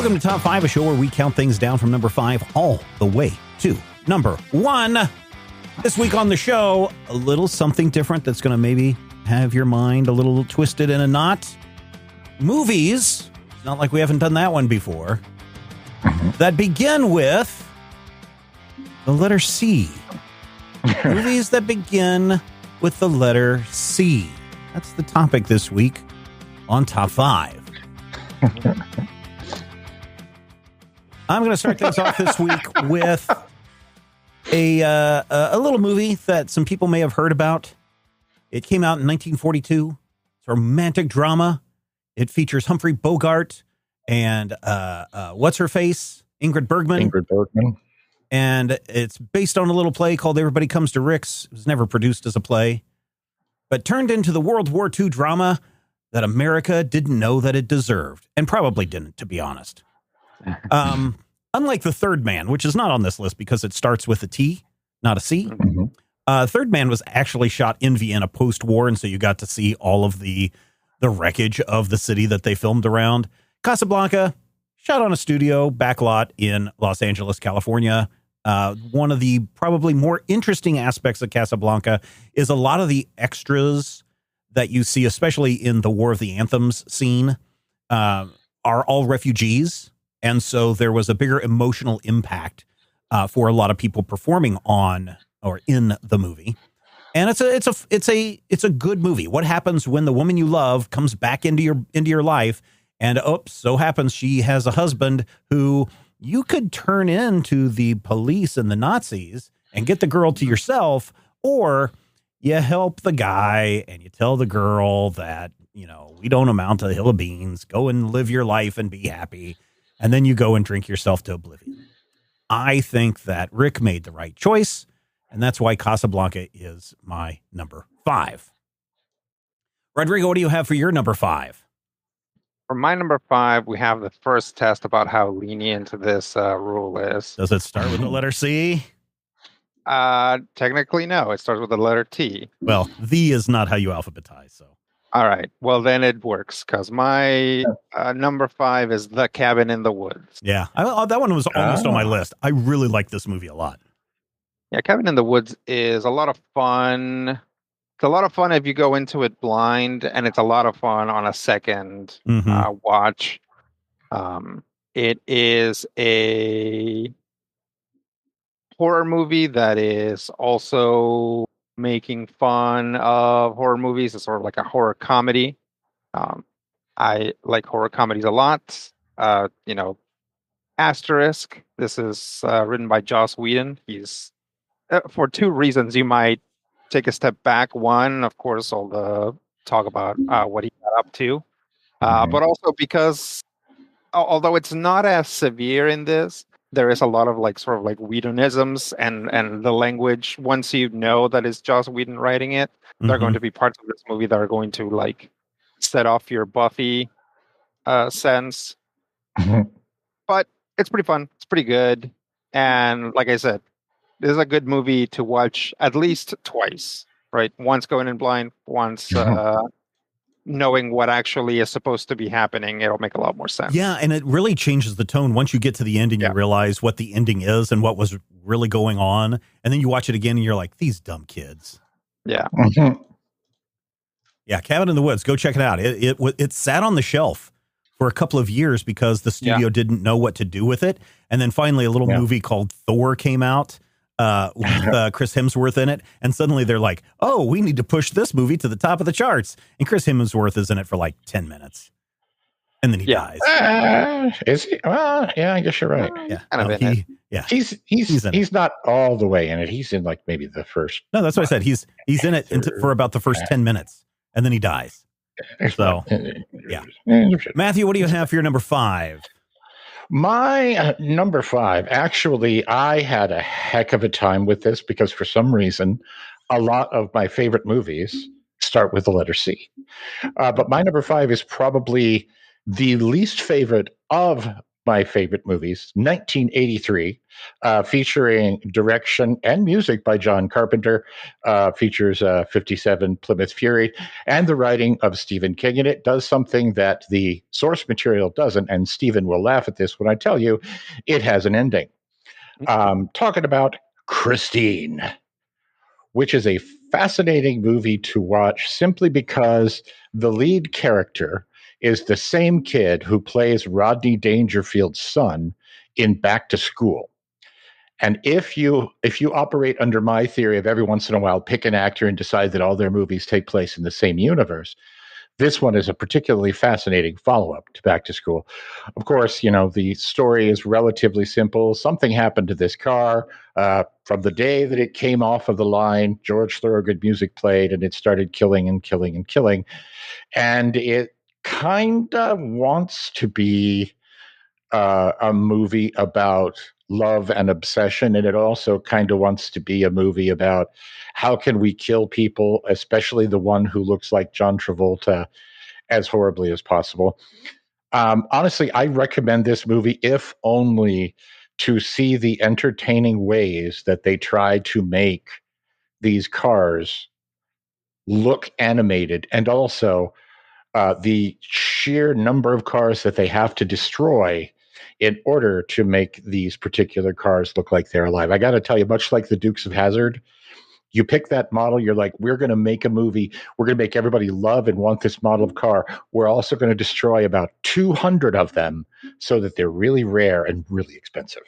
Welcome to Top 5, a show where we count things down from number 5 all the way to number 1. This week on the show, a little something different that's going to maybe have your mind a little twisted in a knot. Movies, not like we haven't done that one before, that begin with the letter C. Movies that begin with the letter C. That's the topic this week on Top 5. I'm going to start things off this week with a little movie that some people may have heard about. It came out in 1942. It's a romantic drama. It features Humphrey Bogart and what's her face? Ingrid Bergman. And it's based on a little play called Everybody Comes to Rick's. It was never produced as a play, but turned into the World War II drama that America didn't know that it deserved, and probably didn't, to be honest. Unlike The Third Man, which is not on this list because it starts with a T, not a C. Third Man was actually shot in Vienna post-war, and so you got to see all of the wreckage of the city that they filmed around. Casablanca, shot on a studio backlot in Los Angeles, California. One of the probably more interesting aspects of Casablanca is a lot of the extras that you see, especially in the War of the Anthems scene, are all refugees. And so there was a bigger emotional impact for a lot of people performing on or in the movie. And it's a good movie. What happens when the woman you love comes back into your life, and so happens she has a husband who you could turn into the police and the Nazis and get the girl to yourself, or you help the guy and you tell the girl that, we don't amount to a hill of beans. Go and live your life and be happy. And then you go and drink yourself to oblivion. I think that Rick made the right choice, and that's why Casablanca is my number 5. Rodrigo, what do you have for your number 5? For my number 5, we have the first test about how lenient this rule is. Does it start with the letter C? Technically, no. It starts with the letter T. Well, the is not how you alphabetize, so. All right. Well, then it works, because my number 5 is The Cabin in the Woods. Yeah, that one was almost on my list. I really like this movie a lot. Yeah, Cabin in the Woods is a lot of fun. It's a lot of fun if you go into it blind, and it's a lot of fun on a second watch. It is a horror movie that is also making fun of horror movies. It's sort of like a horror comedy. I like horror comedies a lot. Asterisk. This is written by Joss Whedon. He's for 2 reasons you might take a step back. One, of course, all the talk about what he got up to, but also because although it's not as severe in this, there is a lot of Whedonisms and the language. Once you know that it's Joss Whedon writing it, there are going to be parts of this movie that are going to set off your Buffy sense. But it's pretty fun. It's pretty good. And like I said, this is a good movie to watch at least twice, right? Once going in blind, once knowing what actually is supposed to be happening. It'll make a lot more sense. Yeah, and it really changes the tone once you get to the end and you realize what the ending is and what was really going on. And then you watch it again and you're like, these dumb kids. Yeah. Yeah, Cabin in the Woods. Go check it out. It sat on the shelf for a couple of years because the studio didn't know what to do with it. And then finally a little movie called Thor came out with Chris Hemsworth in it. And suddenly they're like, oh, we need to push this movie to the top of the charts. And Chris Hemsworth is in it for 10 minutes. And then he dies. Is he? Well, yeah, I guess you're right. Yeah. He's not all the way in it. He's in maybe the first. No, that's what I said. He's in it for about the first 10 minutes. And then he dies. So, yeah. Matthew, what do you have for your number 5? My number 5, actually, I had a heck of a time with this because for some reason, a lot of my favorite movies start with the letter C. But my number 5 is probably the least favorite of my favorite movies, 1983, featuring direction and music by John Carpenter, features 57 Plymouth Fury, and the writing of Stephen King. And it does something that the source material doesn't, and Stephen will laugh at this when I tell you, it has an ending. Talking about Christine, which is a fascinating movie to watch simply because the lead character is the same kid who plays Rodney Dangerfield's son in Back to School. And if you operate under my theory of every once in a while pick an actor and decide that all their movies take place in the same universe, this one is a particularly fascinating follow-up to Back to School. Of course, the story is relatively simple. Something happened to this car. From the day that it came off of the line, George Thorogood music played, and it started killing and killing and killing. And it kind of wants to be a movie about love and obsession, and it also kind of wants to be a movie about how can we kill people, especially the one who looks like John Travolta, as horribly as possible. Honestly, I recommend this movie if only to see the entertaining ways that they try to make these cars look animated, and also the sheer number of cars that they have to destroy in order to make these particular cars look like they're alive. I got to tell you, much like the Dukes of Hazzard, you pick that model, you're like, we're going to make a movie. We're going to make everybody love and want this model of car. We're also going to destroy about 200 of them so that they're really rare and really expensive.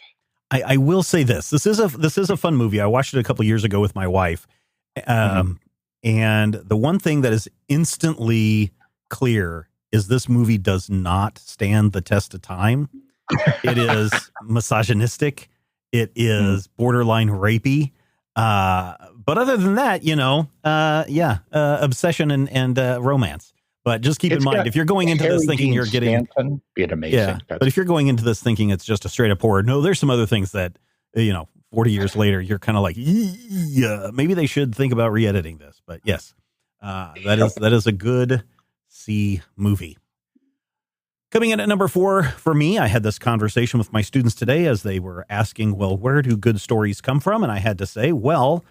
I will say this. This is a fun movie. I watched it a couple years ago with my wife. And the one thing that is instantly clear is this movie does not stand the test of time. It is misogynistic. It is borderline rapey. But other than that, obsession and romance. But just keep in mind, if you're going into this thinking you're getting, be amazing. Yeah, but if you're going into this thinking it's just a straight up horror, no, there's some other things that 40 years later you're kind of like, yeah, maybe they should think about re-editing this. But yes, that is a good C movie. Coming in at number 4 for me, I had this conversation with my students today as they were asking, well, where do good stories come from? And I had to say, well,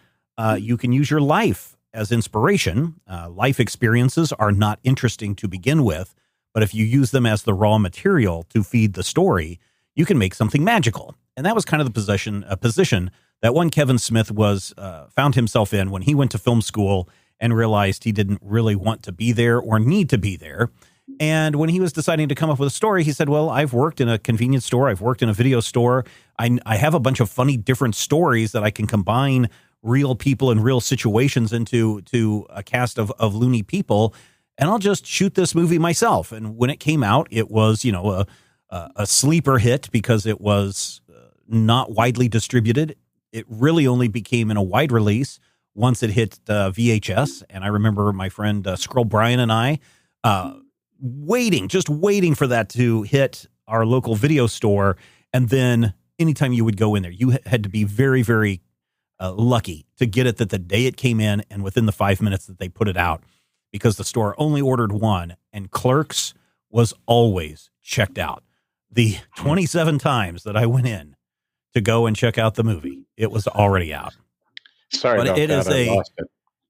you can use your life as inspiration. Life experiences are not interesting to begin with, but if you use them as the raw material to feed the story, you can make something magical. And that was kind of the position that one Kevin Smith was found himself in when he went to film school and realized he didn't really want to be there or need to be there. And when he was deciding to come up with a story, he said, well, I've worked in a convenience store. I've worked in a video store. I have a bunch of funny different stories that I can combine real people and real situations into a cast of loony people. And I'll just shoot this movie myself. And when it came out, it was, a sleeper hit because it was not widely distributed. It really only became in a wide release once it hit VHS. And I remember my friend Skrull Brian and I waiting for that to hit our local video store. And then anytime you would go in there, you had to be very, very lucky to get it that the day it came in and within the 5 minutes that they put it out, because the store only ordered one, and Clerks was always checked out. The 27 times that I went in to go and check out the movie, it was already out. Sorry, but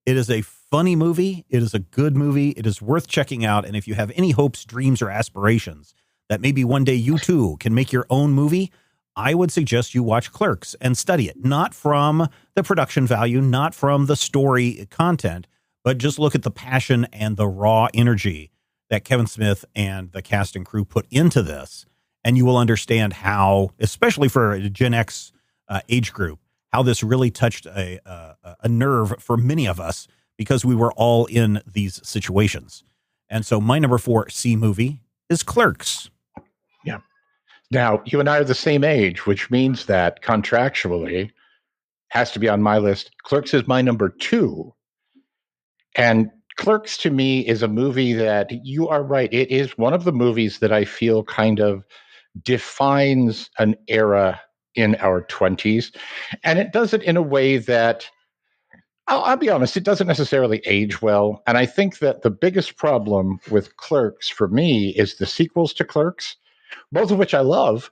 it is a funny movie. It is a good movie. It is worth checking out. And if you have any hopes, dreams, or aspirations that maybe one day you too can make your own movie, I would suggest you watch Clerks and study it, not from the production value, not from the story content, but just look at the passion and the raw energy that Kevin Smith and the cast and crew put into this. And you will understand how, especially for a Gen X age group, how this really touched a nerve for many of us because we were all in these situations. And so my number 4 C movie is Clerks. Yeah. Now, you and I are the same age, which means that contractually has to be on my list. Clerks is my number 2. And Clerks to me is a movie that, you are right, it is one of the movies that I feel kind of defines an era in our 20s. And it does it in a way that, I'll be honest, it doesn't necessarily age well. And I think that the biggest problem with Clerks for me is the sequels to Clerks. both of which I love.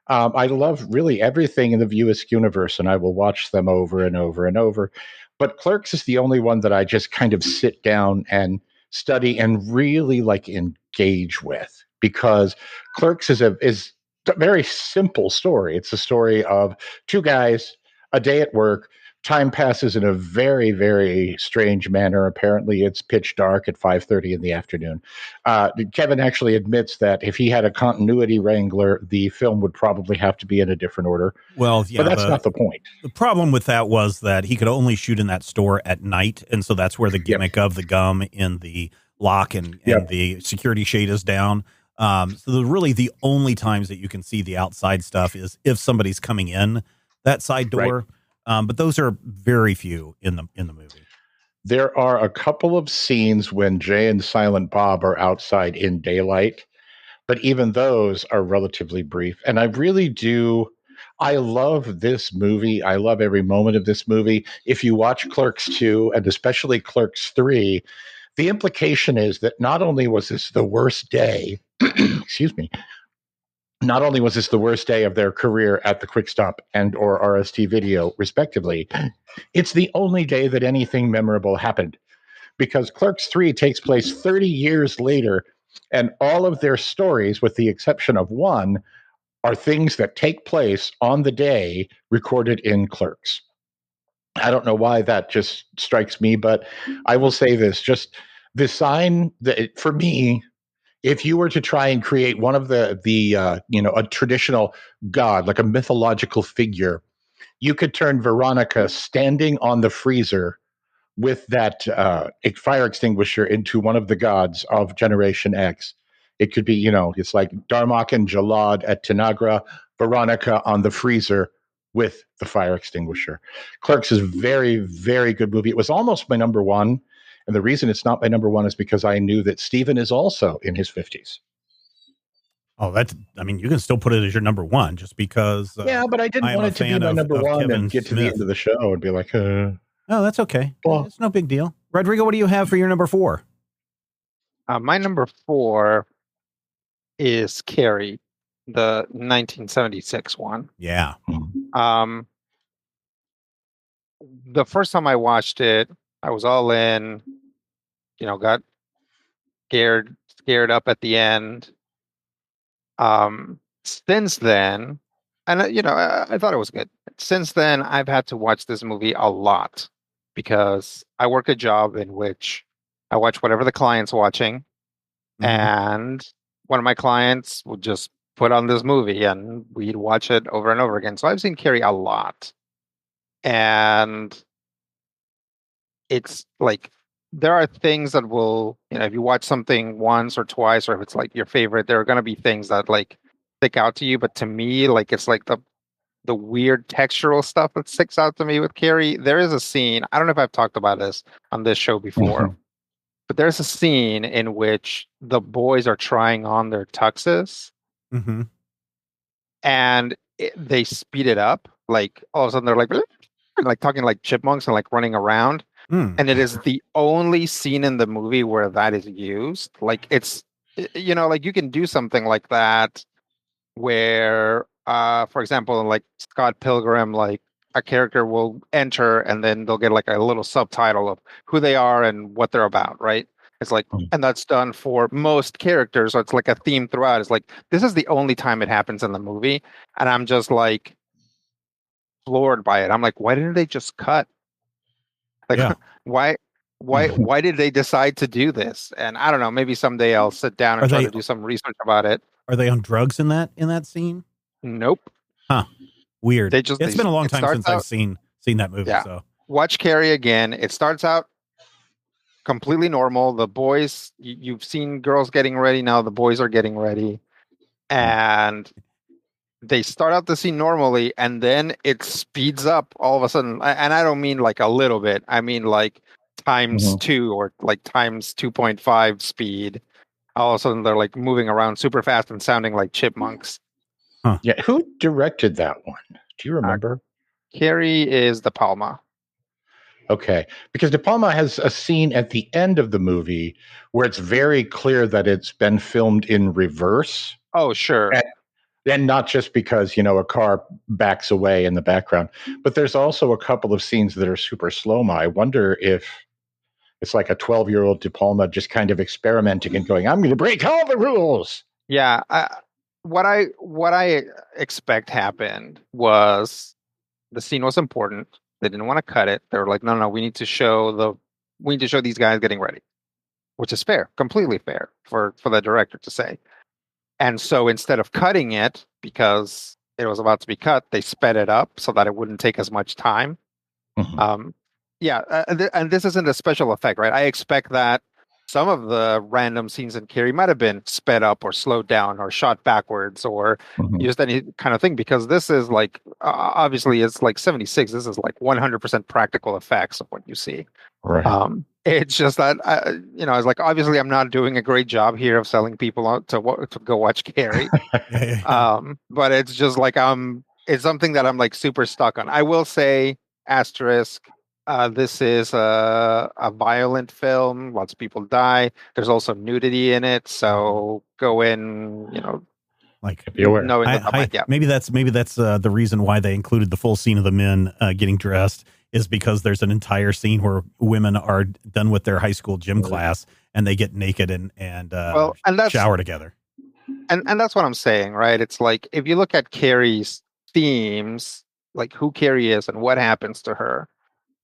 I love really everything in the View Askew universe, and I will watch them over and over and over. But Clerks is the only one that I just kind of sit down and study and really like engage with, because Clerks is a very simple story. It's a story of two guys, a day at work. Time passes in a very, very strange manner. Apparently, it's pitch dark at 5:30 in the afternoon. Kevin actually admits that if he had a continuity wrangler, the film would probably have to be in a different order. Well, yeah, but that's not the point. The problem with that was that he could only shoot in that store at night, and so that's where the gimmick of the gum in the lock and the security shade is down. So really the only times that you can see the outside stuff is if somebody's coming in that side door. Right. But those are very few in the movie. There are a couple of scenes when Jay and Silent Bob are outside in daylight, but even those are relatively brief. And I love this movie. I love every moment of this movie. If you watch Clerks 2 and especially Clerks 3, the implication is that not only was this the worst day, excuse me, not only was this the worst day of their career at the Quick Stop and or RST Video, respectively, it's the only day that anything memorable happened, because Clerks 3 takes place 30 years later, and all of their stories, with the exception of one, are things that take place on the day recorded in Clerks. I don't know why that just strikes me, but I will say this, just the sign that, for me, if you were to try and create one of a traditional god, like a mythological figure, you could turn Veronica standing on the freezer with that fire extinguisher into one of the gods of Generation X. It could be, it's like Darmok and Jalad at Tanagra, Veronica on the freezer with the fire extinguisher. Clerks is a very, very good movie. It was almost my number one. And the reason it's not my number one is because I knew that Steven is also in his 50s. Oh, you can still put it as your number one just because. Yeah, but I didn't want it to be my number one Kevin and get to the end of the show and be like, Oh, that's okay. Well, it's no big deal. Rodrigo, what do you have for your number 4? My number 4 is Carrie, the 1976 one. Yeah. The first time I watched it, I was all in, got scared up at the end. Since then, and I thought it was good. Since then, I've had to watch this movie a lot because I work a job in which I watch whatever the client's watching, and one of my clients would just put on this movie and we'd watch it over and over again. So I've seen Carrie a lot, and it's like there are things that will, if you watch something once or twice, or if it's like your favorite, there are going to be things that like stick out to you. But to me, like it's like the weird textural stuff that sticks out to me with Carrie. There is a scene, I don't know if I've talked about this on this show before, but there's a scene in which the boys are trying on their tuxes, and they speed it up. Like all of a sudden they're like talking like chipmunks and like running around. And it is the only scene in the movie where that is used. Like it's, like you can do something like that where, for example, like Scott Pilgrim, like a character will enter and then they'll get like a little subtitle of who they are and what they're about, right? It's like, and that's done for most characters. So it's like a theme throughout. It's like, this is the only time it happens in the movie. And I'm just like floored by it. I'm like, why didn't they just cut? Like, why did they decide to do this? And I don't know, maybe someday I'll sit down and try to do some research about it. Are they on drugs in that scene? Nope. Huh. Weird. It's been a long time since I've seen that movie. Yeah. So watch Carrie again. It starts out completely normal. The boys, you've seen girls getting ready. Now the boys are getting ready. And they start out the scene normally, and then it speeds up all of a sudden. And I don't mean like a little bit. I mean like times 2 or like times 2.5 speed. All of a sudden they're like moving around super fast and sounding like chipmunks. Huh. Yeah. Who directed that one? Do you remember? Carrie is De Palma. Okay, because De Palma has a scene at the end of the movie where it's very clear that it's been filmed in reverse, Oh, sure. and not just because a car backs away in the background, but there's also a couple of scenes that are super slow-mo. I wonder if it's like a 12-year-old De Palma just kind of experimenting and going, "I'm going to break all the rules." Yeah. What I expect happened was the scene was important. They didn't want to cut it. They were like, no, we need to show these guys getting ready, which is fair, completely fair for the director to say. And so instead of cutting it because it was about to be cut, they sped it up so that it wouldn't take as much time. Mhm. Yeah, and this isn't a special effect, right? I expect that some of the random scenes in Carrie might have been sped up or slowed down or shot backwards or Mhm. used any kind of thing because this is like obviously it's like 76. This is like 100% practical effects of what you see. Right. It's just that it's like obviously I'm not doing a great job here of selling people out to go watch Carrie. But it's just like it's something that I'm like super stuck on. I will say asterisk. This is a violent film. Lots of people die. There's also nudity in it, so go in, Like, Be aware. knowing that might, yeah. maybe that's the reason why they included the full scene of the men getting dressed is because there's an entire scene where women are done with their high school gym class and they get naked and that's shower together. And that's what I'm saying, right? It's like if you look at Carrie's themes, like who Carrie is and what happens to her,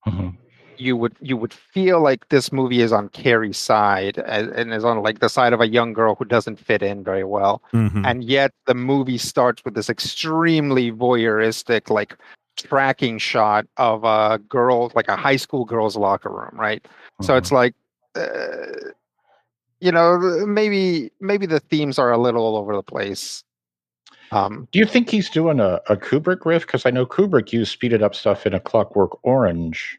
Mhm. you would feel like this movie is on Carrie's side and is on like the side of a young girl who doesn't fit in very well. Mhm. And yet the movie starts with this extremely voyeuristic, like tracking shot of a girl, like a high school girls' locker room, right? So it's like, maybe the themes are a little all over the place. Do you think he's doing a Kubrick riff? Because I know Kubrick used speeded up stuff in A Clockwork Orange,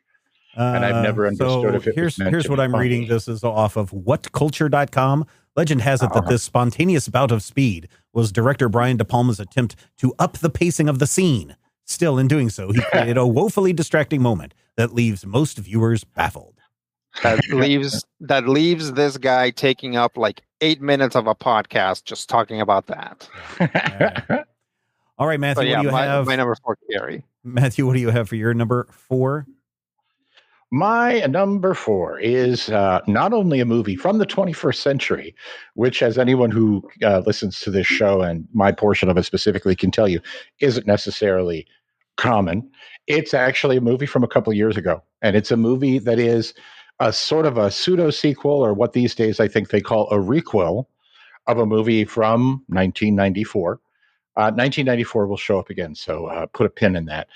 and I've never understood if it was meant here's to what be I'm funny. reading. This is off of whatculture.com. Legend has it that this spontaneous bout of speed was director Brian De Palma's attempt to up the pacing of the scene. Still, in doing so, he created a woefully distracting moment that leaves most viewers baffled. That leaves this guy taking up like 8 minutes of a podcast just talking about that. All right, Matthew, But yeah, what do you have? my number 4, Carrie. Matthew, what do you have for your number 4? My number 4 is not only a movie from the 21st century, which, as anyone who listens to this show and my portion of it specifically can tell you, isn't necessarily common. It's actually a movie from a couple of years ago, and it's a movie that is a sort of a pseudo sequel, or what these days I think they call a requel of a movie from 1994. 1994 will show up again, so put a pin in that.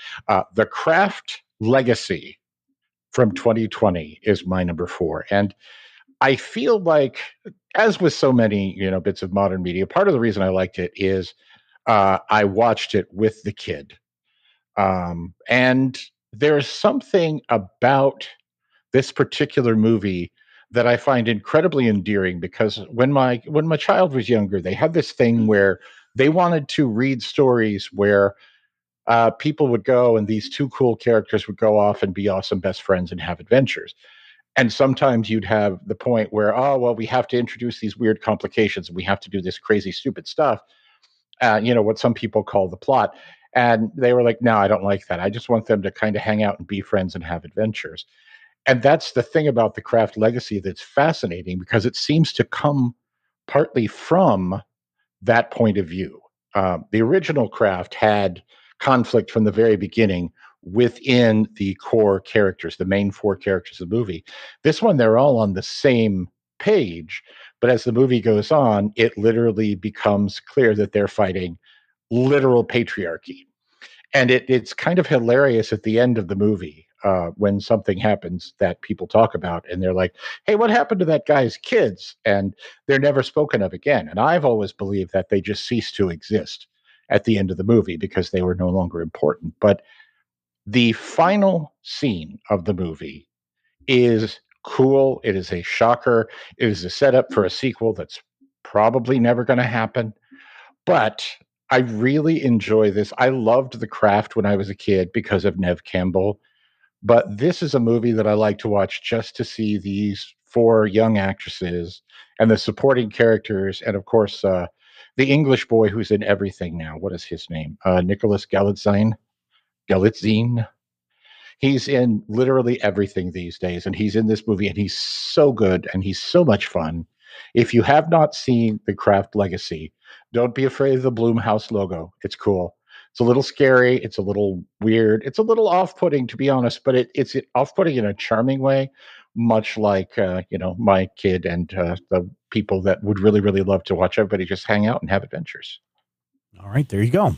The Craft Legacy from 2020 is my number 4. And I feel like, as with so many, bits of modern media, part of the reason I liked it is I watched it with the kid. And there's something about this particular movie that I find incredibly endearing, because when my child was younger, they had this thing where they wanted to read stories where people would go and these two cool characters would go off and be awesome best friends and have adventures. And sometimes you'd have the point where, oh, well, we have to introduce these weird complications and we have to do this crazy, stupid stuff. What some people call the plot. And they were like, no, I don't like that. I just want them to kind of hang out and be friends and have adventures. And that's the thing about the Craft Legacy that's fascinating, because it seems to come partly from that point of view. The original Craft had conflict from the very beginning within the core characters, the main 4 characters of the movie. This one, they're all on the same page, but as the movie goes on, it literally becomes clear that they're fighting literal patriarchy. And it's kind of hilarious at the end of the movie when something happens that people talk about, and they're like, hey, what happened to that guy's kids? And they're never spoken of again. And I've always believed that they just ceased to exist at the end of the movie because they were no longer important. But the final scene of the movie is cool. It is a shocker. It is a setup for a sequel that's probably never going to happen. But I really enjoy this. I loved The Craft when I was a kid because of Nev Campbell. But this is a movie that I like to watch just to see these four young actresses and the supporting characters, and of course, the English boy who's in everything now. What is his name? Nicholas Galitzine. Galitzine. He's in literally everything these days, and he's in this movie, and he's so good, and he's so much fun. If you have not seen The Craft Legacy, don't be afraid of the Bloomhouse logo. It's cool. It's a little scary. It's a little weird. It's a little off-putting, to be honest, but it's off-putting in a charming way, much like my kid and the people that would really, really love to watch everybody just hang out and have adventures. All right, there you go.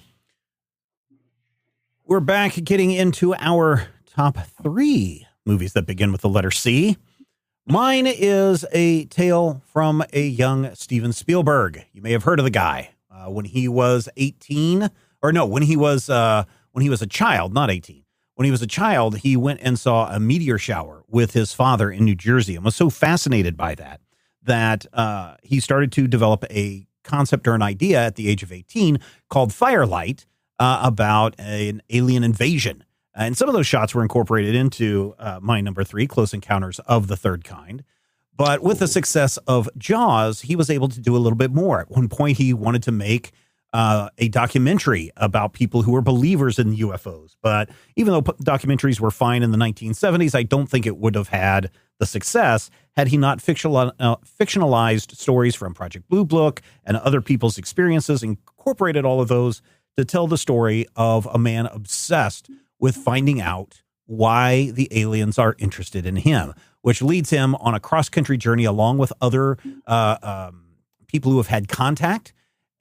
We're back getting into our top 3 movies that begin with the letter C. Mine is a tale from a young Steven Spielberg. You may have heard of the guy when he was 18, or no, when he was a child, not 18. When he was a child, he went and saw a meteor shower with his father in New Jersey and was so fascinated by that he started to develop a concept or an idea at the age of 18 called Firelight about an alien invasion. And some of those shots were incorporated into my number 3, Close Encounters of the Third Kind. But with the success of Jaws, he was able to do a little bit more. At one point, he wanted to make a documentary about people who were believers in UFOs. But even though documentaries were fine in the 1970s, I don't think it would have had the success had he not fictionalized stories from Project Blue Book and other people's experiences, incorporated all of those to tell the story of a man obsessed with finding out why the aliens are interested in him, which leads him on a cross-country journey along with other people who have had contact,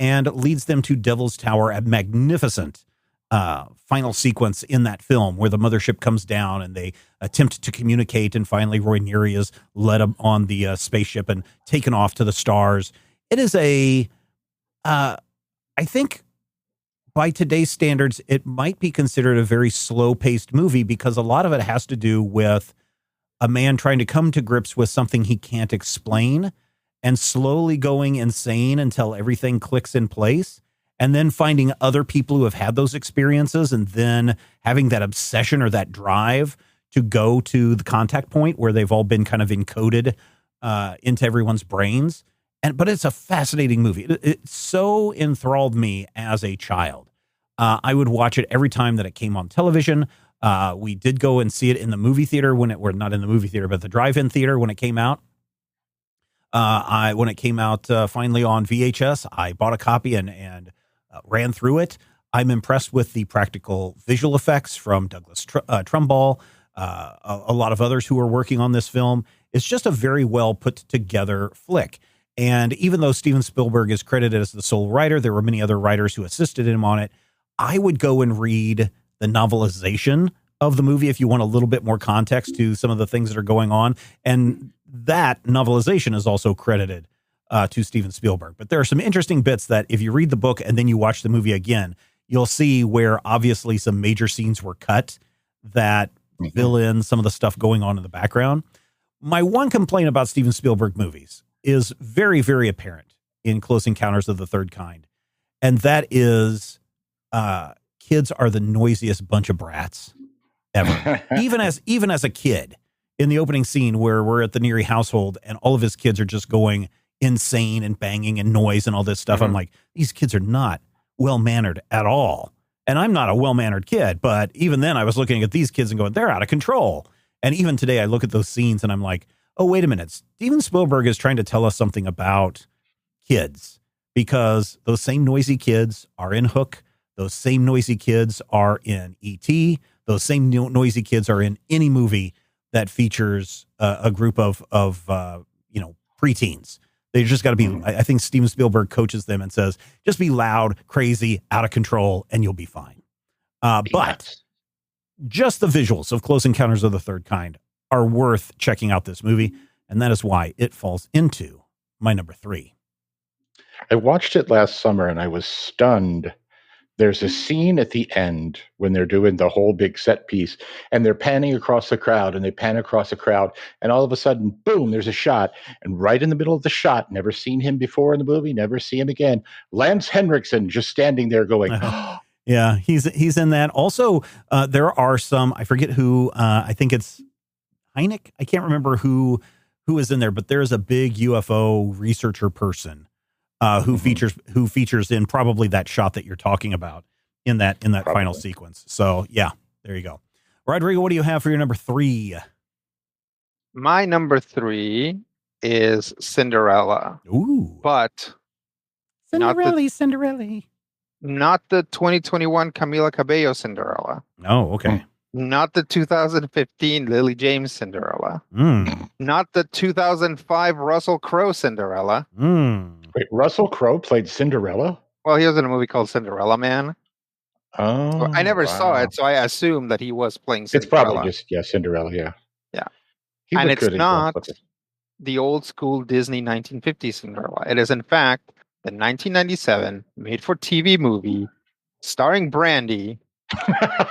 and leads them to Devil's Tower, a magnificent final sequence in that film where the mothership comes down and they attempt to communicate, and finally Roy Neary is led on the spaceship and taken off to the stars. It is I think by today's standards, it might be considered a very slow-paced movie because a lot of it has to do with a man trying to come to grips with something he can't explain and slowly going insane until everything clicks in place, and then finding other people who have had those experiences and then having that obsession or that drive to go to the contact point where they've all been kind of encoded into everyone's brains. But it's a fascinating movie. It so enthralled me as a child. I would watch it every time that it came on television. We did go and see it in the movie theater we're not in the movie theater, but the drive-in theater when it came out. When it came out finally on VHS, I bought a copy and ran through it. I'm impressed with the practical visual effects from Douglas Trumbull, a lot of others who are working on this film. It's just a very well put together flick. And even though Steven Spielberg is credited as the sole writer, there were many other writers who assisted him on it. I would go and read the novelization of the movie if you want a little bit more context to some of the things that are going on. And that novelization is also credited to Steven Spielberg. But there are some interesting bits that if you read the book and then you watch the movie again, you'll see where obviously some major scenes were cut that fill in some of the stuff going on in the background. My one complaint about Steven Spielberg movies is very, very apparent in Close Encounters of the Third Kind. And that is kids are the noisiest bunch of brats ever. even as a kid, in the opening scene where we're at the Neary household and all of his kids are just going insane and banging and noise and all this stuff. I'm like, these kids are not well-mannered at all. And I'm not a well-mannered kid, but even then I was looking at these kids and going, they're out of control. And even today I look at those scenes and I'm like, oh, wait a minute. Steven Spielberg is trying to tell us something about kids, because those same noisy kids are in Hook. Those same noisy kids are in E.T. Those same noisy kids are in any movie that features a group of preteens. They just got to be, I think Steven Spielberg coaches them and says, just be loud, crazy, out of control, and you'll be fine. But just the visuals of Close Encounters of the Third Kind are worth checking out this movie. And that is why it falls into my number 3. I watched it last summer and I was stunned. There's a scene at the end when they're doing the whole big set piece and they're panning across the crowd, and they pan across the crowd, and all of a sudden, boom, there's a shot. And right in the middle of the shot, never seen him before in the movie, never see him again, Lance Henriksen just standing there going, Yeah, he's in that. Also, there are some, I forget who, I think it's Hynek. I can't remember who is in there, but there's a big UFO researcher person who features in probably that shot that you're talking about in that final sequence. So yeah, there you go. Rodrigo, what do you have for your number 3? My number 3 is Cinderella. Ooh, But Cinderella. not the 2021 Camila Cabello Cinderella. Oh, okay. Not the 2015 Lily James Cinderella. Mm. Not the 2005 Russell Crowe Cinderella. Mm. Wait, Russell Crowe played Cinderella? Well, he was in a movie called Cinderella Man. Oh, I never saw wow. it, so I assume that he was playing It's Cinderella. probably just Cinderella. Yeah. He And was it's good in not Ghostbusters. the old school Disney 1950s Cinderella. It is, in fact, the 1997 made-for-TV movie starring Brandy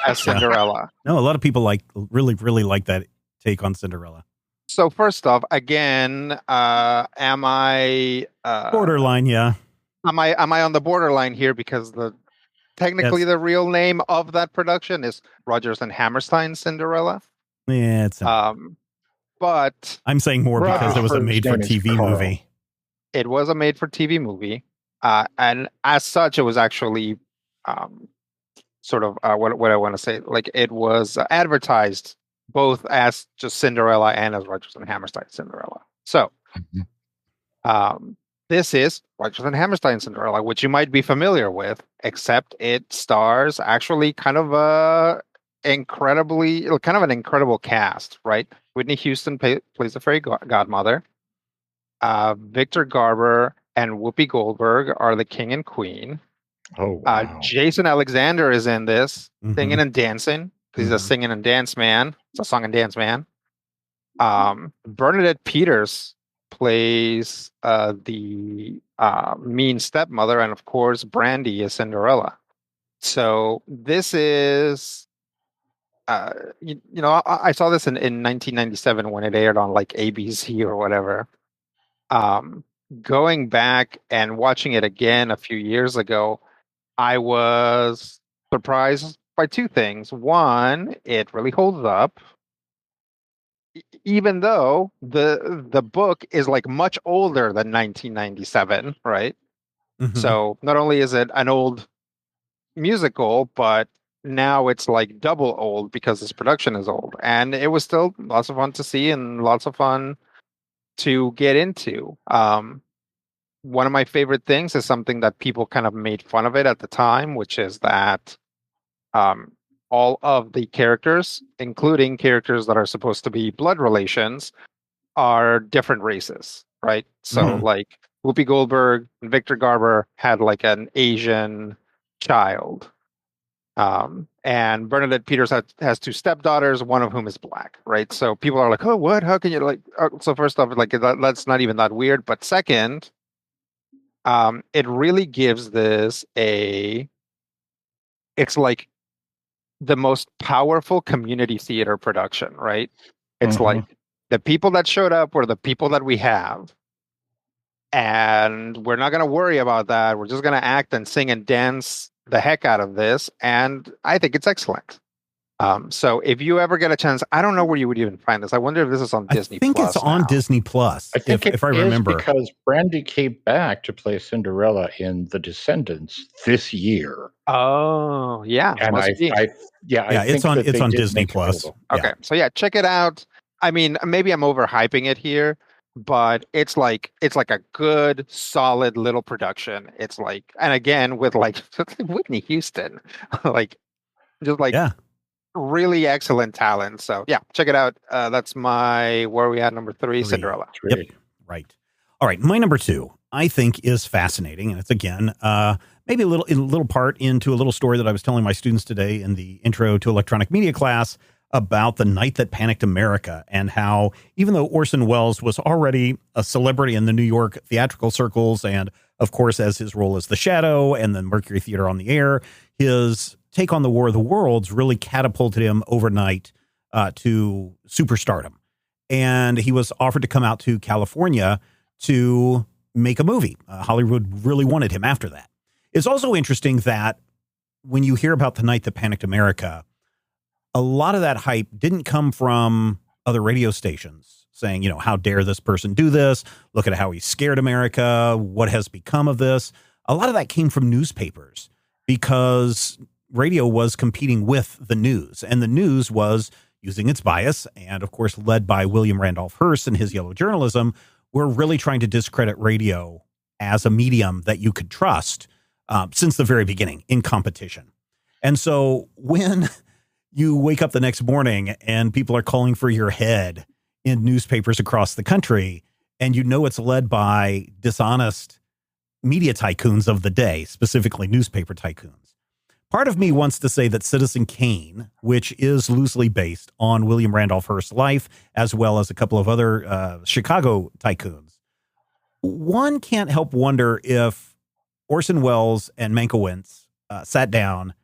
as Cinderella. No, a lot of people really like that take on Cinderella. So first off, again, am I Borderline, yeah. Am I on the borderline here because technically the real name of that production is Rodgers and Hammerstein Cinderella? Yeah, it's but I'm saying more because it was a made-for-TV movie. It was a made-for-TV movie, and as such, it was actually sort of what I want to say. Like, it was advertised both as just Cinderella and as Rodgers and Hammerstein Cinderella. So, this is Rodgers and Hammerstein Cinderella, which you might be familiar with, except it stars actually kind of an incredible cast, right? Whitney Houston plays the fairy godmother. Victor Garber and Whoopi Goldberg are the king and queen. Oh, wow. Jason Alexander is in this, singing and dancing. He's a singing and dance man. It's a song and dance man. Bernadette Peters plays the mean stepmother, and of course, Brandy is Cinderella. So this is. I saw this in 1997 when it aired on like ABC or whatever. Going back and watching it again a few years ago, I was surprised by two things. One, it really holds up, even though the book is like much older than 1997, right? So not only is it an old musical, but now it's like double old because this production is old, and it was still lots of fun to see and lots of fun to get into. One of my favorite things is something that people kind of made fun of it at the time, which is that all of the characters, including characters that are supposed to be blood relations, are different races, right? So like Whoopi Goldberg and Victor Garber had like an Asian child. And Bernadette Peters has two stepdaughters, one of whom is black, right? So people are like, oh, what? How can you like? So first off, like that's not even that weird. But second, it really gives this it's like the most powerful community theater production, right? It's like the people that showed up were the people that we have. And we're not going to worry about that. We're just going to act and sing and dance the heck out of this, and I think it's excellent. So if you ever get a chance, I don't know where you would even find this. I wonder if this is on Disney+. I think it's on Disney+. I think if I remember, because Brandy came back to play Cinderella in The Descendants this year. Oh, yeah, and I think it's on Disney+. Okay, so yeah, check it out. I mean, maybe I'm overhyping it here, but it's like a good, solid little production. It's like, and again with like Whitney Houston, really excellent talent. So yeah, check it out. That's where we at number 3, Cinderella. Yep. Right. All right. My number 2, I think, is fascinating, and it's again maybe a little part into a little story that I was telling my students today in the Intro to Electronic Media class about the night that panicked America, and how even though Orson Welles was already a celebrity in the New York theatrical circles, and of course as his role as the Shadow and the Mercury Theater on the Air, his take on the War of the Worlds really catapulted him overnight to superstardom. And he was offered to come out to California to make a movie. Hollywood really wanted him after that. It's also interesting that when you hear about The Night That Panicked America, a lot of that hype didn't come from other radio stations saying, you know, how dare this person do this? Look at how he scared America. What has become of this? A lot of that came from newspapers because radio was competing with the news, and the news was using its bias, and of course, led by William Randolph Hearst and his yellow journalism, were really trying to discredit radio as a medium that you could trust since the very beginning in competition. And so when you wake up the next morning and people are calling for your head in newspapers across the country, and you know it's led by dishonest media tycoons of the day, specifically newspaper tycoons. Part of me wants to say that Citizen Kane, which is loosely based on William Randolph Hearst's life, as well as a couple of other Chicago tycoons, one can't help wonder if Orson Welles and Mankiewicz sat down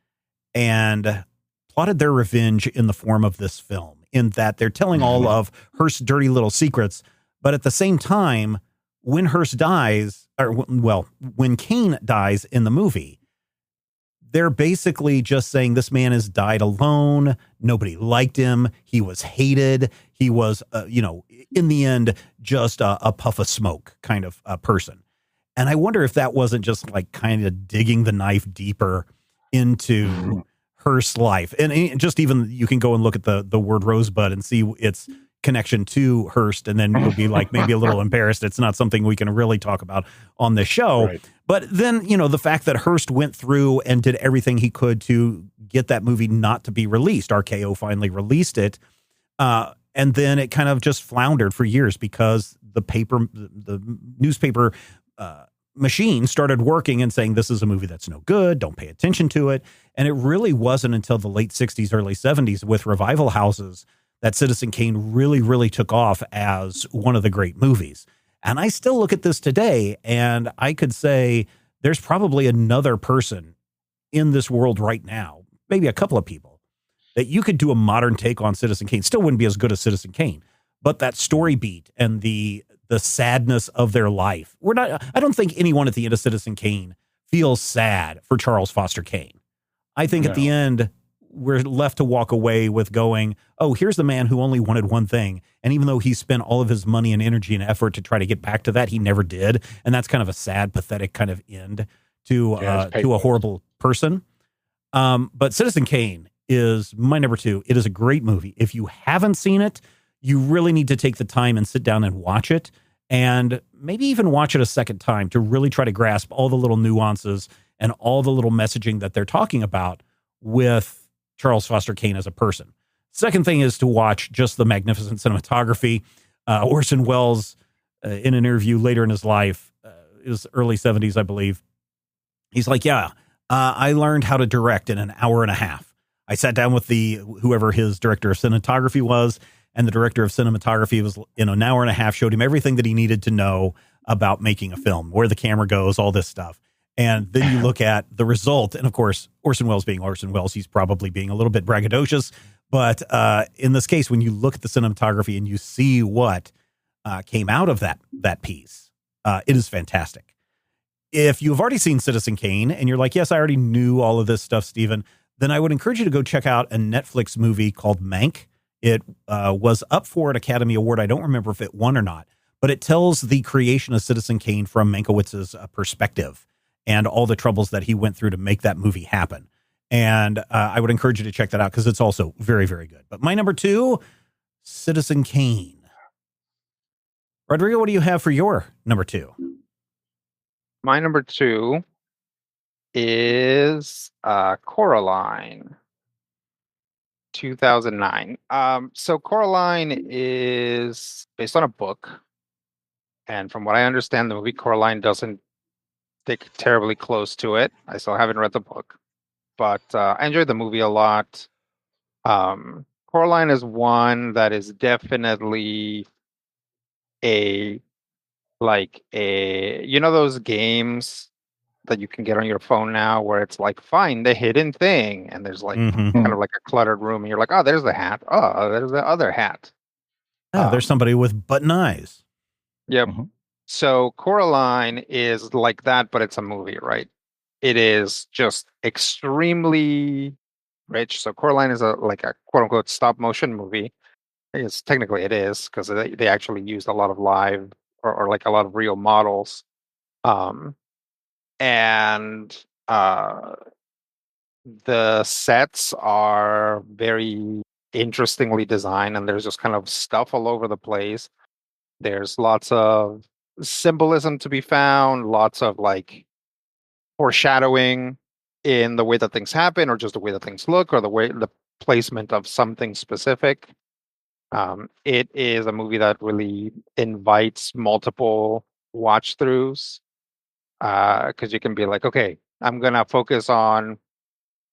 and plotted their revenge in the form of this film, in that they're telling all of Hearst's dirty little secrets, but at the same time, when Hearst dies, or well, when Kane dies in the movie, they're basically just saying this man has died alone. Nobody liked him. He was hated. He was, in the end, just a puff of smoke kind of person. And I wonder if that wasn't just like kind of digging the knife deeper into Hearst's life. And just even you can go and look at the word Rosebud and see its connection to Hearst, and then you'll be like maybe a little embarrassed. It's not something we can really talk about on this show. Right. But then, the fact that Hearst went through and did everything he could to get that movie not to be released. RKO finally released it. And then it kind of just floundered for years because the newspaper machine started working and saying, this is a movie that's no good. Don't pay attention to it. And it really wasn't until the late 60s, early 70s with revival houses that Citizen Kane really, really took off as one of the great movies. And I still look at this today, and I could say there's probably another person in this world right now, maybe a couple of people, that you could do a modern take on Citizen Kane. Still wouldn't be as good as Citizen Kane, but that story beat and the sadness of their life. I don't think anyone at the end of Citizen Kane feels sad for Charles Foster Kane. I think at the end, we're left to walk away with going, oh, here's the man who only wanted one thing. And even though he spent all of his money and energy and effort to try to get back to that, he never did. And that's kind of a sad, pathetic kind of end to a horrible person. But Citizen Kane is my number 2. It is a great movie. If you haven't seen it, you really need to take the time and sit down and watch it, and maybe even watch it a second time to really try to grasp all the little nuances and all the little messaging that they're talking about with Charles Foster Kane as a person. Second thing is to watch just the magnificent cinematography. Orson Welles, in an interview later in his life, his early 70s, I believe, he's like, I learned how to direct in an hour and a half. I sat down with whoever his director of cinematography was, and the director of cinematography was in an hour and a half, showed him everything that he needed to know about making a film, where the camera goes, all this stuff. And then you look at the result, and of course, Orson Welles being Orson Welles, he's probably being a little bit braggadocious. But in this case, when you look at the cinematography and you see what came out of that piece, it is fantastic. If you've already seen Citizen Kane and you're like, yes, I already knew all of this stuff, Stephen, then I would encourage you to go check out a Netflix movie called Mank. It was up for an Academy Award. I don't remember if it won or not, but it tells the creation of Citizen Kane from Mankiewicz's perspective and all the troubles that he went through to make that movie happen. And I would encourage you to check that out because it's also very, very good. But my number 2, Citizen Kane. Rodrigo, what do you have for your number 2? My number 2 is Coraline, 2009. So Coraline is based on a book. And from what I understand, the movie Coraline doesn't stick terribly close to it. I still haven't read the book, but I enjoyed the movie a lot. Coraline is one that is definitely those games that you can get on your phone now where it's like, find the hidden thing. And there's like kind of like a cluttered room and you're like, oh, there's the hat. Oh, there's the other hat. Oh, there's somebody with button eyes. Yep. So Coraline is like that, but it's a movie, right? it is just extremely rich. So Coraline is a quote unquote stop motion movie. It's technically it is because they actually used a lot of live or like a lot of real models. Um, and the sets are very interestingly designed, and there's just kind of stuff all over the place. There's lots of symbolism to be found, lots of like foreshadowing in the way that things happen, or just the way that things look, or the placement of something specific. It is a movie that really invites multiple watch throughs because you can be like, okay, I'm gonna focus on,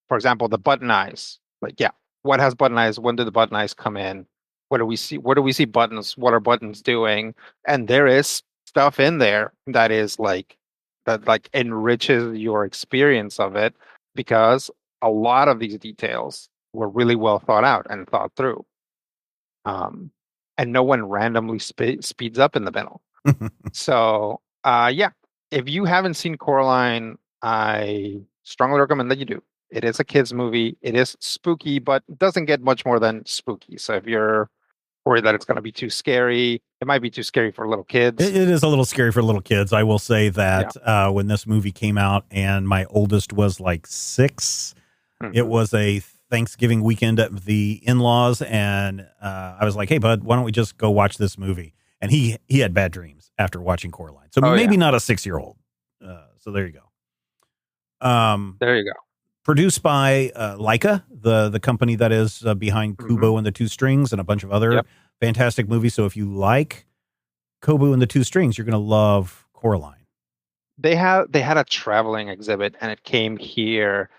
for example, the button eyes. Like, yeah, what has button eyes? When did the button eyes come in? What do we see? Where do we see buttons? What are buttons doing? And there is stuff in there that is that like enriches your experience of it because a lot of these details were really well thought out and thought through. And no one randomly speeds up in the middle. So, yeah, if you haven't seen Coraline, I strongly recommend that you do. It is a kids movie. It is spooky, but doesn't get much more than spooky. So if you're worried that it's going to be too scary, it might be too scary for little kids. It is a little scary for little kids. I will say that when this movie came out and my oldest was like 6, it was a Thanksgiving weekend at the in-laws, and I was like, "Hey, bud, why don't we just go watch this movie?" And he had bad dreams after watching Coraline, so maybe not a 6-year-old. So there you go. There you go. Produced by Laika, the company that is behind Kubo and the Two Strings and a bunch of other fantastic movies. So if you like Kubo and the Two Strings, you're going to love Coraline. They had a traveling exhibit, and it came here.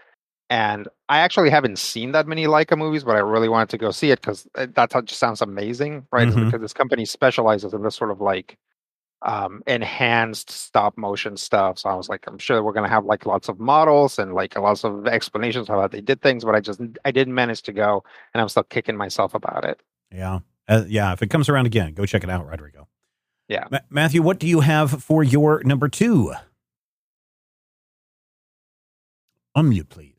And I actually haven't seen that many Laika movies, but I really wanted to go see it because that just sounds amazing, right? Because this company specializes in this sort of like enhanced stop motion stuff. So I was like, I'm sure we're going to have like lots of models and like lots of explanations of how they did things, but I didn't manage to go, and I'm still kicking myself about it. Yeah. If it comes around again, go check it out, Rodrigo. Yeah. Matthew, what do you have for your number 2? Unmute, please.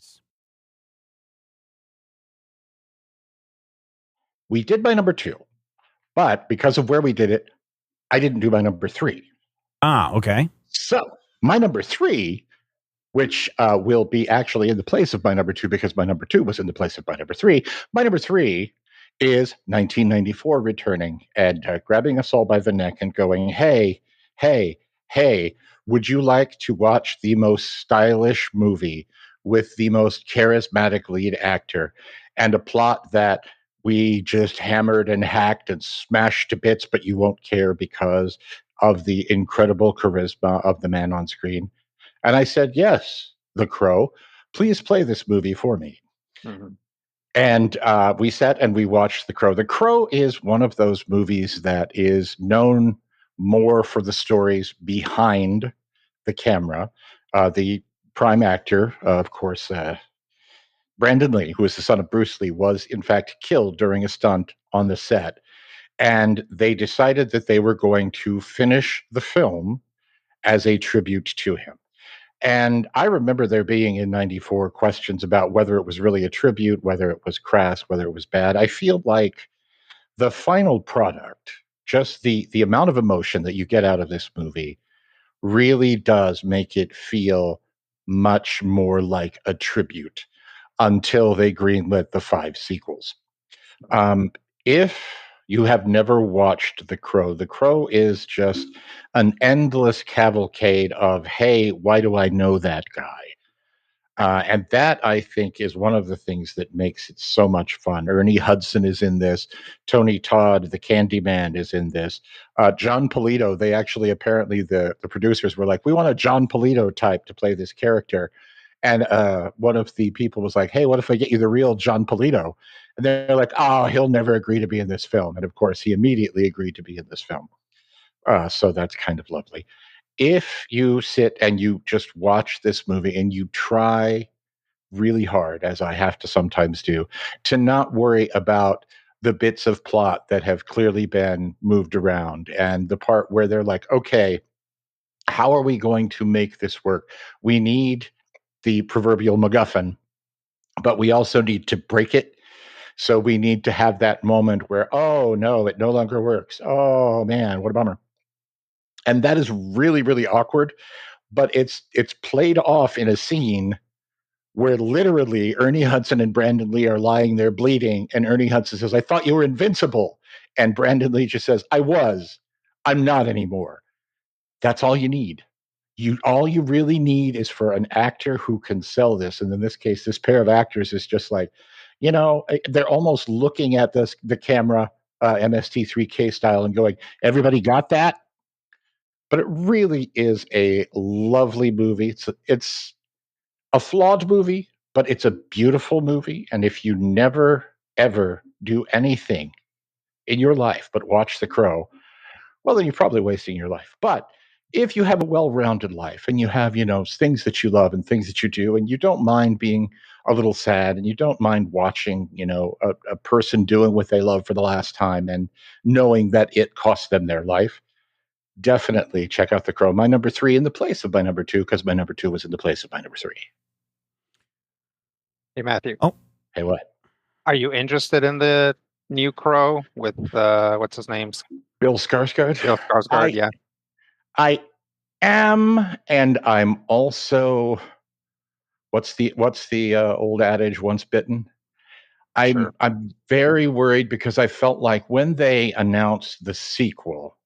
We did my number 2, but because of where we did it, I didn't do my number 3. Okay. So my number 3, which will be actually in the place of my number 2 because my number 2 was in the place of my number 3. My number 3 is 1994 returning and grabbing us all by the neck and going, hey, would you like to watch the most stylish movie with the most charismatic lead actor and a plot that we just hammered and hacked and smashed to bits, but you won't care because of the incredible charisma of the man on screen? And I said, yes, The Crow, please play this movie for me. And we sat and we watched The Crow. The Crow is one of those movies that is known more for the stories behind the camera. The prime actor, of course, Brandon Lee, who is the son of Bruce Lee, was in fact killed during a stunt on the set. And they decided that they were going to finish the film as a tribute to him. And I remember there being in 94 questions about whether it was really a tribute, whether it was crass, whether it was bad. I feel like the final product, just the amount of emotion that you get out of this movie, really does make it feel much more like a tribute until they greenlit the 5 sequels. If you have never watched The Crow is just an endless cavalcade of, hey, why do I know that guy? And that, I think, is one of the things that makes it so much fun. Ernie Hudson is in this. Tony Todd, the Candyman, is in this. John Polito, they actually, apparently, the producers were like, we want a John Polito type to play this character. And one of the people was like, hey, what if I get you the real John Polito? And they're like, oh, he'll never agree to be in this film. And of course, he immediately agreed to be in this film. So that's kind of lovely. If you sit and you just watch this movie and you try really hard, as I have to sometimes do, to not worry about the bits of plot that have clearly been moved around and the part where they're like, okay, how are we going to make this work? We need the proverbial MacGuffin, but we also need to break it. So we need to have that moment where, oh no, it no longer works. Oh man, what a bummer. And that is really, really awkward, but it's played off in a scene where literally Ernie Hudson and Brandon Lee are lying there bleeding, and Ernie Hudson says, "I thought you were invincible." And Brandon Lee just says, "I was. I'm not anymore." That's all you need. All you really need is for an actor who can sell this. And in this case, this pair of actors is just like, they're almost looking at the camera, MST3K style, and going, "Everybody got that?" But it really is a lovely movie. It's a flawed movie, but it's a beautiful movie. And if you never, ever do anything in your life but watch The Crow, well, then you're probably wasting your life. But if you have a well-rounded life and you have, things that you love and things that you do, and you don't mind being a little sad and you don't mind watching, a person doing what they love for the last time and knowing that it cost them their life, definitely check out The Crow. My number 3 in the place of my number 2, because my number 2 was in the place of my number 3. Hey, Matthew. Oh, hey, what? Are you interested in the new Crow with what's his name? Bill Skarsgård? Bill Skarsgård, yeah. I am, and I'm also. What's the old adage? Once bitten. I'm very worried because I felt like when they announced the sequel,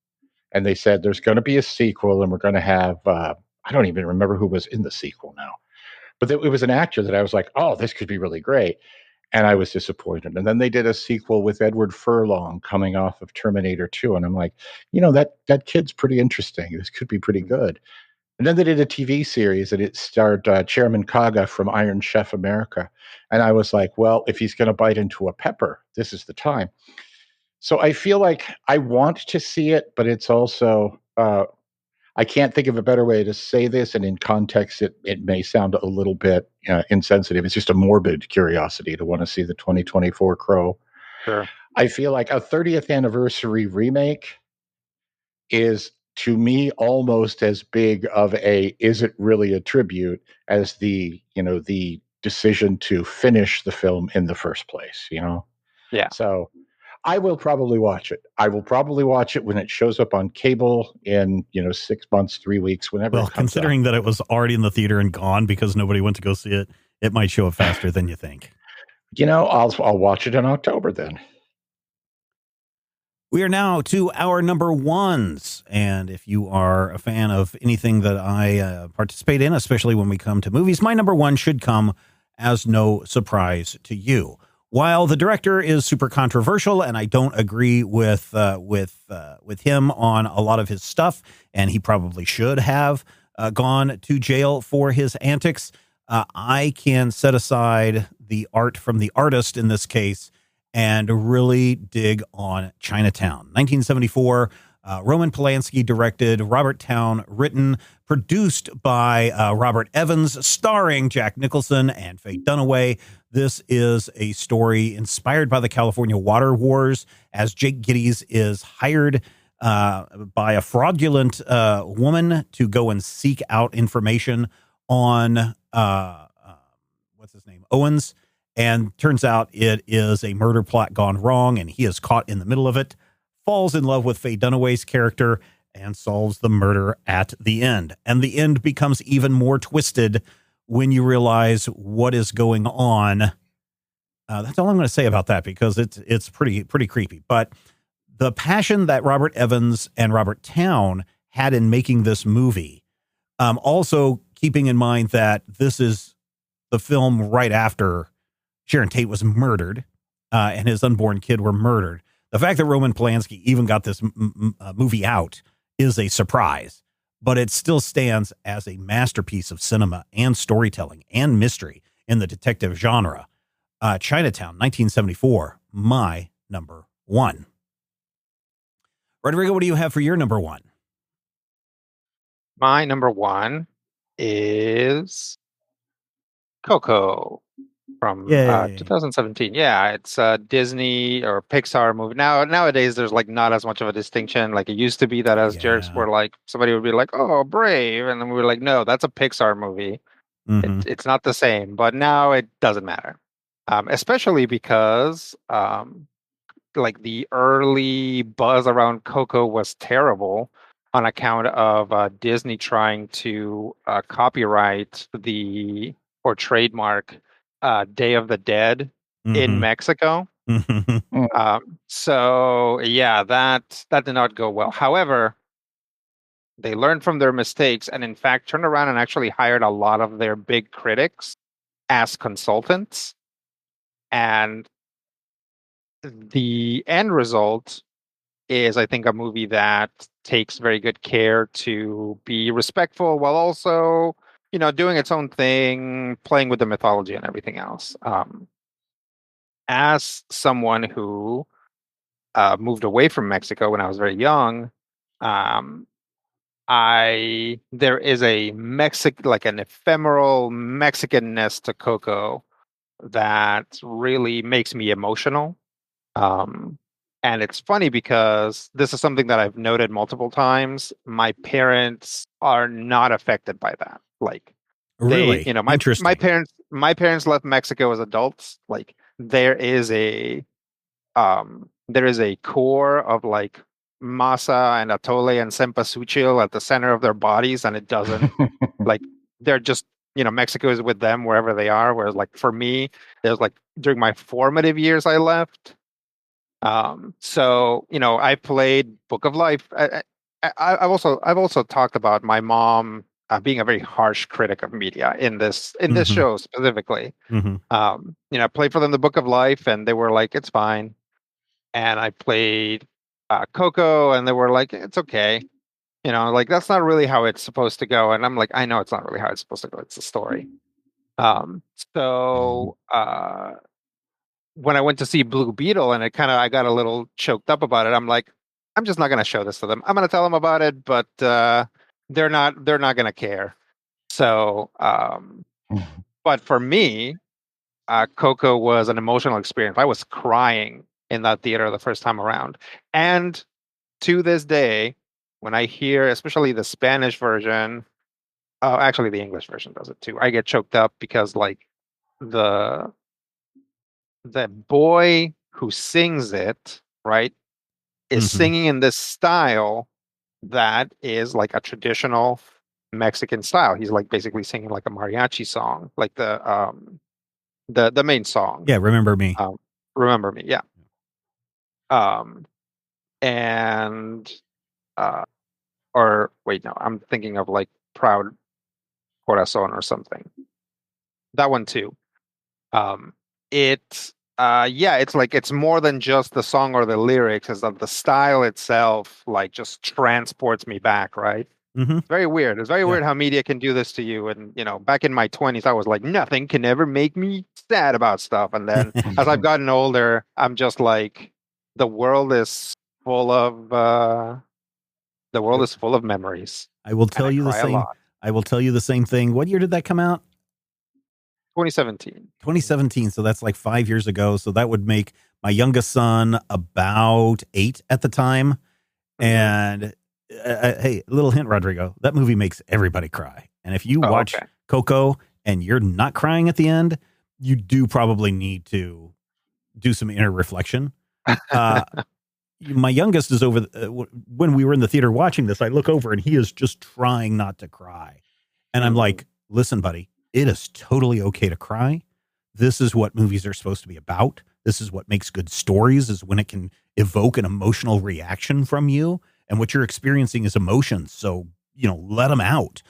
and they said there's going to be a sequel, and we're going to have I don't even remember who was in the sequel now, but it was an actor that I was like, oh, this could be really great. And I was disappointed. And then they did a sequel with Edward Furlong coming off of Terminator 2. And I'm like, that kid's pretty interesting. This could be pretty good. And then they did a TV series and it starred Chairman Kaga from Iron Chef America. And I was like, well, if he's going to bite into a pepper, this is the time. So I feel like I want to see it, but it's also, I can't think of a better way to say this. And in context, it may sound a little bit insensitive. It's just a morbid curiosity to want to see the 2024 Crow. Sure. I feel like a 30th anniversary remake is, to me, almost as big of is it really a tribute as the decision to finish the film in the first place, Yeah. So I will probably watch it. I will probably watch it when it shows up on cable in 6 months, 3 weeks, whenever. Well, it comes considering out. that it was already in the theater and gone because nobody went to go see it, it might show up faster than you think. I'll watch it in October then. We are now to our number ones. And if you are a fan of anything that I participate in, especially when we come to movies, my number one should come as no surprise to you. While the director is super controversial and I don't agree with him on a lot of his stuff, and he probably should have gone to jail for his antics, I can set aside the art from the artist in this case and really dig on Chinatown. 1974, Roman Polanski directed, Robert Towne written, produced by Robert Evans, starring Jack Nicholson and Faye Dunaway. This is a story inspired by the California water wars, as Jake Gittes is hired by a fraudulent woman to go and seek out information on what's his name, Owens. And turns out it is a murder plot gone wrong, and he is caught in the middle of it, falls in love with Faye Dunaway's character, and solves the murder at the end. And the end becomes even more twisted when you realize what is going on. That's all I'm going to say about that, because it's pretty creepy. But the passion that Robert Evans and Robert Towne had in making this movie, also keeping in mind that this is the film right after Sharon Tate was murdered and his unborn kid were murdered. The fact that Roman Polanski even got this movie out is a surprise, but it still stands as a masterpiece of cinema and storytelling and mystery in the detective genre. Chinatown, 1974, my number one. Rodrigo, what do you have for your number one? My number one is Coco from 2017. Yeah, it's a Disney or Pixar movie. Nowadays, there's like not as much of a distinction like it used to be, that as jerks were like, somebody would be like, oh, Brave. And then we were like, no, that's a Pixar movie. Mhm. It's not the same, but now it doesn't matter. Especially because like the early buzz around Coco was terrible on account of Disney trying to copyright the or trademark Day of the Dead in Mhm. Mexico. Mhm. So yeah, that did not go well. However, they learned from their mistakes and in fact turned around and actually hired a lot of their big critics as consultants. And the end result is, I think, a movie that takes very good care to be respectful while also, doing its own thing, playing with the mythology and everything else. As someone who moved away from Mexico when I was very young, um, there is a like an ephemeral Mexicanness to Coco that really makes me emotional. Um, and it's funny because this is something that I've noted multiple times. My parents are not affected by that. Like they, Really my interesting. parents left Mexico as adults. Like there is a core of like masa and atole and cempasúchil at the center of their bodies, and it doesn't like they're just Mexico is with them wherever they are. Whereas like for me, there's like during my formative years I left. So I played Book of Life. I've also talked about my mom being a very harsh critic of media in this Mhm. show specifically. Mhm. I played for them the Book of Life, and they were like, "It's fine." And I played Coco, and they were like, "It's okay." Like that's not really how it's supposed to go. And I'm like, I know it's not really how it's supposed to go. It's a story. Um, so when I went to see Blue Beetle and I got a little choked up about it. I'm like, I'm just not going to show this to them. I'm going to tell them about it, but they're not going to care. So, but for me, Coco was an emotional experience. I was crying in that theater the first time around, and to this day, when I hear, especially the Spanish version, oh, actually the English version does it too. I get choked up because like the the boy who sings it, right, is Mhm. singing in this style that is like a traditional Mexican style. He's like basically singing like a mariachi song, like the main song. Yeah, remember me. Um, Remember Me, yeah. Um, and uh, or wait, no, I'm thinking of like Proud Corazon or something. That one too. Um, it yeah, it's like it's more than just the song or the lyrics, is that the style itself like just transports me back, right? Mhm. Very weird. It's very Yeah. weird how media can do this to you. And back in my 20s, I was like, nothing can ever make me sad about stuff. And then as I've gotten older, I'm just like, the world is full of memories, I will and tell I you the cry a same. lot. I will tell you the same thing. What year did that come out? 2017. 2017. So that's like 5 years ago. So that would make my youngest son about 8 at the time. Mhm. And hey, little hint, Rodrigo, that movie makes everybody cry. And if you Oh, watch okay. Coco and you're not crying at the end, you do probably need to do some inner reflection. Uh, my youngest is over when we were in the theater watching this, I look over and he is just trying not to cry. And I'm Mhm. like, listen, buddy, it is totally okay to cry. This is what movies are supposed to be about. This is what makes good stories, is when it can evoke an emotional reaction from you. And what you're experiencing is emotions. So, let them out.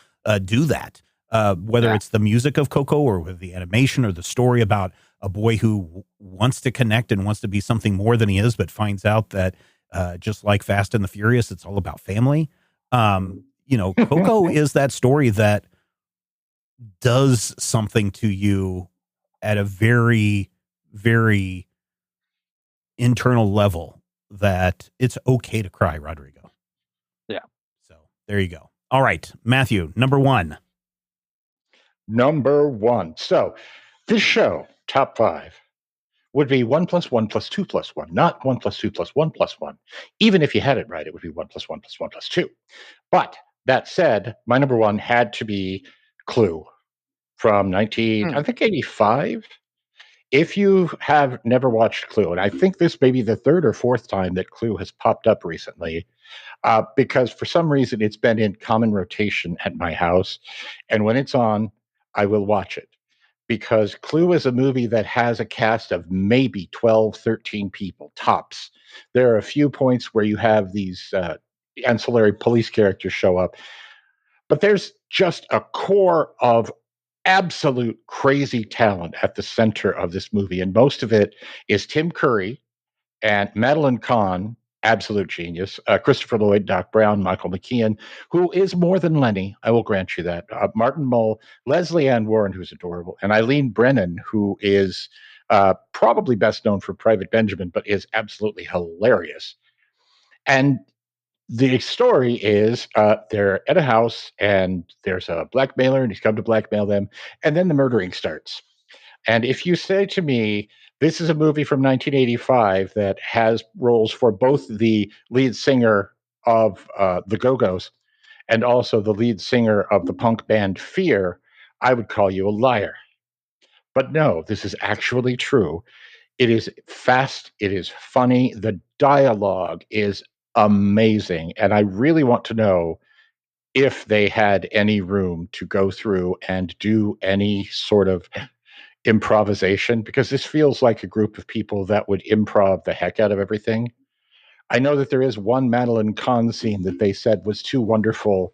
Do that. Whether Yeah. it's the music of Coco or with the animation or the story about a boy who wants to connect and wants to be something more than he is, but finds out that just like Fast and the Furious, it's all about family. Coco is that story that does something to you at a very, very internal level that it's okay to cry, Rodrigo. Yeah. So there you go. All right, Matthew, number one. Number one. So this show, top five, would be 1+1+2+1, not 1+2+1+1. Even if you had it right, it would be 1+1+1+2. But that said, my number one had to be Clue. from I think 85. If you have never watched Clue, and I think this may be the third or fourth time that Clue has popped up recently, because for some reason it's been in common rotation at my house. And when it's on, I will watch it. Because Clue is a movie that has a cast of maybe 12, 13 people, tops. There are a few points where you have these ancillary police characters show up. But there's just a core of absolute crazy talent at the center of this movie. And most of it is Tim Curry and Madeline Kahn, absolute genius, Christopher Lloyd, Doc Brown, Michael McKean, who is more than Lenny, I will grant you that, Martin Mull, Leslie Ann Warren, who's adorable, and Eileen Brennan, who is probably best known for Private Benjamin, but is absolutely hilarious. And the story is they're at a house and there's a blackmailer and he's come to blackmail them. And then the murdering starts. And if you say to me, this is a movie from 1985 that has roles for both the lead singer of the Go-Go's and also the lead singer of the punk band Fear, I would call you a liar. But no, this is actually true. It is fast. It is funny. The dialogue is amazing. And I really want to know if they had any room to go through and do any sort of improvisation, because this feels like a group of people that would improv the heck out of everything. I know that there is one Madeline Kahn scene that they said was too wonderful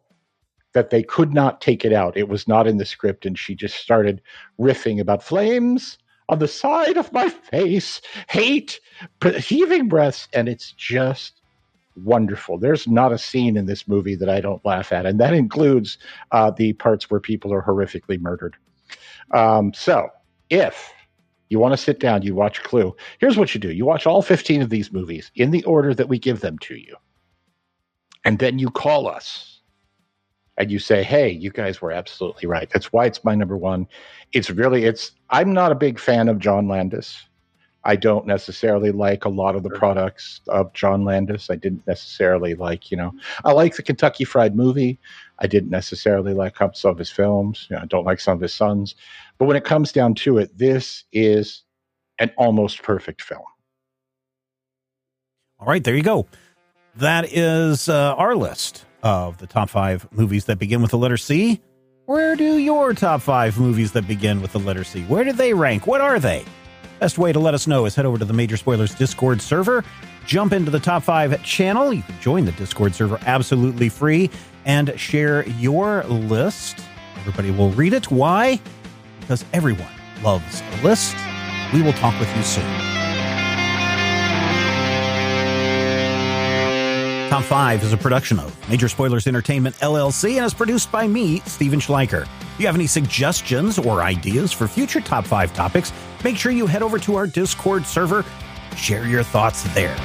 that they could not take it out. It was not in the script, and she just started riffing about flames on the side of my face, hate, heaving breaths, and it's just wonderful. There's not a scene in this movie that I don't laugh at, and that includes the parts where people are horrifically murdered. So if you want to sit down, you watch Clue, here's what you do. You watch all 15 of these movies in the order that we give them to you. And then you call us and you say, hey, you guys were absolutely right. That's why it's my number one. I'm not a big fan of John Landis. I don't necessarily like a lot of the products of John Landis. I didn't necessarily like, I like the Kentucky Fried Movie. I didn't necessarily like some of his films. I don't like some of his sons. But when it comes down to it, this is an almost perfect film. All right, there you go. That is our list of the top 5 movies that begin with the letter C. Where do your top 5 movies that begin with the letter C? Where do they rank? What are they? Best way to let us know is head over to the Major Spoilers Discord server, jump into the top 5 channel. You can join the Discord server absolutely free and share your list. Everybody will read it. Why? Because everyone loves a list. We will talk with you soon. Top 5 is a production of Major Spoilers Entertainment, LLC, and is produced by me, Steven Schleicher. If you have any suggestions or ideas for future Top 5 topics, make sure you head over to our Discord server. Share your thoughts there.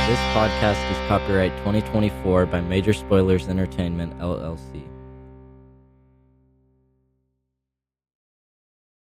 This podcast is copyright 2024 by Major Spoilers Entertainment, LLC.